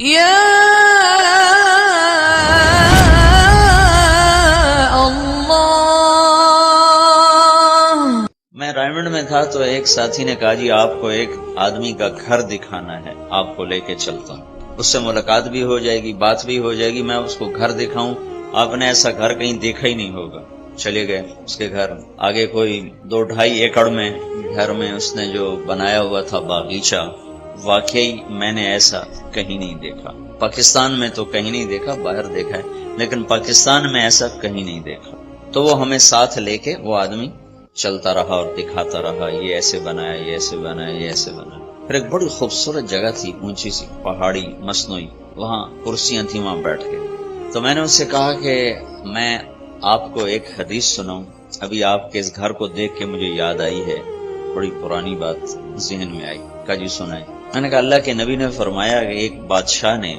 یا اللہ۔ میں رائمنڈ میں تھا تو ایک ساتھی نے کہا جی آپ کو ایک آدمی کا گھر دکھانا ہے، آپ کو لے کے چلتا ہوں، اس سے ملاقات بھی ہو جائے گی، بات بھی ہو جائے گی، میں اس کو گھر دکھاؤں، آپ نے ایسا گھر کہیں دیکھا ہی نہیں ہوگا۔ چلے گئے اس کے گھر، آگے کوئی 2-2.5 ایکڑ میں گھر میں اس نے جو بنایا ہوا تھا باغیچہ، واقعی میں نے ایسا کہیں نہیں دیکھا۔ پاکستان میں تو کہیں نہیں دیکھا، باہر دیکھا ہے، لیکن پاکستان میں ایسا کہیں نہیں دیکھا۔ تو وہ ہمیں ساتھ لے کے وہ آدمی چلتا رہا اور دکھاتا رہا، یہ ایسے بنایا، یہ ایسے بنایا، یہ ایسے بنایا۔ پھر ایک بڑی خوبصورت جگہ تھی، اونچی سی پہاڑی مصنوعی، وہاں کرسیاں تھیں، وہاں بیٹھ کے تو میں نے اس سے کہا کہ میں آپ کو ایک حدیث سناؤں، ابھی آپ کے اس گھر کو دیکھ کے مجھے یاد آئی ہے، بڑی پرانی بات ذہن میں آئی۔ کہا جی سنائیں۔ میں نے کہا اللہ کے نبی نے فرمایا کہ ایک بادشاہ نے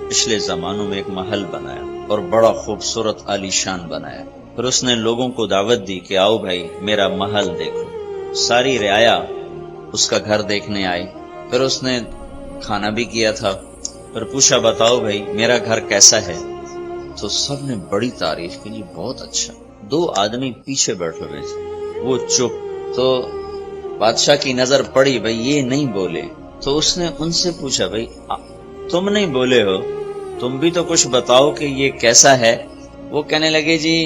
پچھلے زمانوں میں ایک محل بنایا اور بڑا خوبصورت عالی شان بنایا، پھر اس نے لوگوں کو دعوت دی کہ آؤ بھائی میرا محل دیکھو۔ ساری رعایا اس کا گھر دیکھنے آئی، پھر اس نے کھانا بھی کیا تھا، پھر پوچھا بتاؤ بھائی میرا گھر کیسا ہے، تو سب نے بڑی تعریف کی، بہت اچھا۔ 2 آدمی پیچھے بیٹھے ہوئے تھے، وہ چپ، تو بادشاہ کی نظر پڑی، بھائی یہ نہیں بولے، تو اس نے ان سے پوچھا بھائی تم نہیں بولے ہو، تم بھی تو کچھ بتاؤ کہ یہ کیسا ہے۔ وہ کہنے لگے جی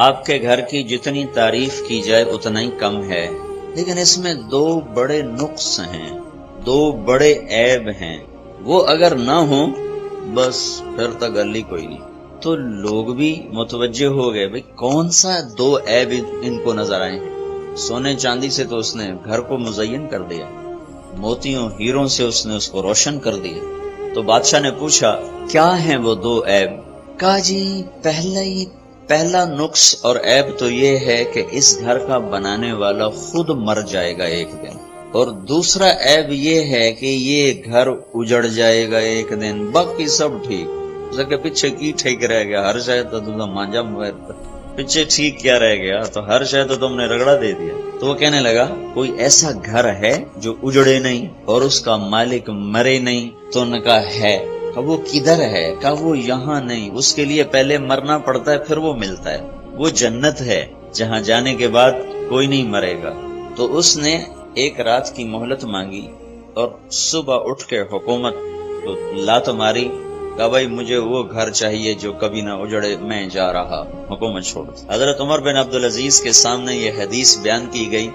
آپ کے گھر کی جتنی تعریف کی جائے اتنا ہی کم ہے، لیکن اس میں 2 بڑے نقص ہیں، 2 بڑے عیب ہیں، وہ اگر نہ ہوں بس پھر تک گلی کوئی نہیں۔ تو لوگ بھی متوجہ ہو گئے، بھئی کون سا 2 عیب ان کو نظر آئے ہیں۔ سونے چاندی سے تو اس نے گھر کو مزین کر دیا، موتیوں ہیروں سے اس نے اس کو روشن کر دیا۔ تو بادشاہ نے پوچھا کیا ہیں وہ 2 عیب؟ کہا جی پہلا نقص اور عیب تو یہ ہے کہ اس گھر کا بنانے والا خود مر جائے گا ایک دن، اور دوسرا عیب یہ ہے کہ یہ گھر اجڑ جائے گا ایک دن، باقی سب ٹھیک۔ کہ پیچھے کی ٹھیک رہ گیا، ہر شاید تو تم مانجا پیچھے ٹھیک کیا رہ گیا، تو ہر شاید تو تم نے رگڑا دے دیا۔ تو وہ کہنے لگا کوئی ایسا گھر ہے جو اجڑے نہیں اور اس کا مالک مرے نہیں؟ تو انہوں نے کہا ہے۔ کہ وہ کدھر ہے؟ کہ وہ یہاں نہیں، اس کے لیے پہلے مرنا پڑتا ہے پھر وہ ملتا ہے، وہ جنت ہے جہاں جانے کے بعد کوئی نہیں مرے گا۔ تو اس نے ایک رات کی مہلت مانگی اور صبح اٹھ کے حکومت کو لات ماری، کہ بھائی مجھے وہ گھر چاہیے جو کبھی نہ اجڑے، میں جا رہا، حکومت چھوڑ۔ حضرت عمر بن عبدالعزیز کے سامنے یہ حدیث بیان کی گئی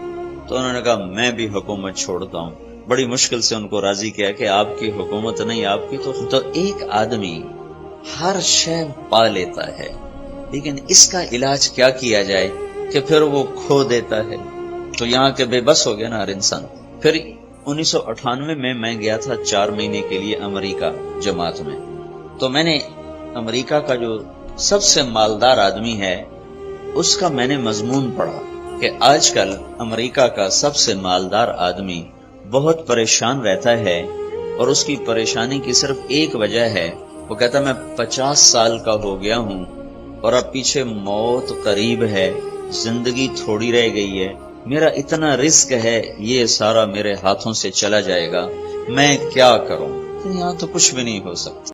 تو انہوں نے کہا میں بھی حکومت چھوڑتا ہوں۔ بڑی مشکل سے ان کو راضی کیا کہ آپ کی حکومت نہیں، آپ کی تو ایک آدمی ہر شے پا لیتا ہے، لیکن اس کا علاج کیا کیا جائے کہ پھر وہ کھو دیتا ہے، تو یہاں کے بے بس ہو گیا نا ہر انسان۔ پھر 1998 میں گیا تھا 4 مہینے کے لیے امریکہ جماعت میں، تو میں نے امریکہ کا جو سب سے مالدار آدمی ہے اس کا میں نے مضمون پڑھا کہ آج کل امریکہ کا سب سے مالدار آدمی بہت پریشان رہتا ہے، اور اس کی پریشانی کی صرف ایک وجہ ہے، وہ کہتا میں 50 سال کا ہو گیا ہوں اور اب پیچھے موت قریب ہے، زندگی تھوڑی رہ گئی ہے، میرا اتنا رزق ہے یہ سارا میرے ہاتھوں سے چلا جائے گا، میں کیا کروں؟ یہاں تو کچھ بھی نہیں ہو سکتا۔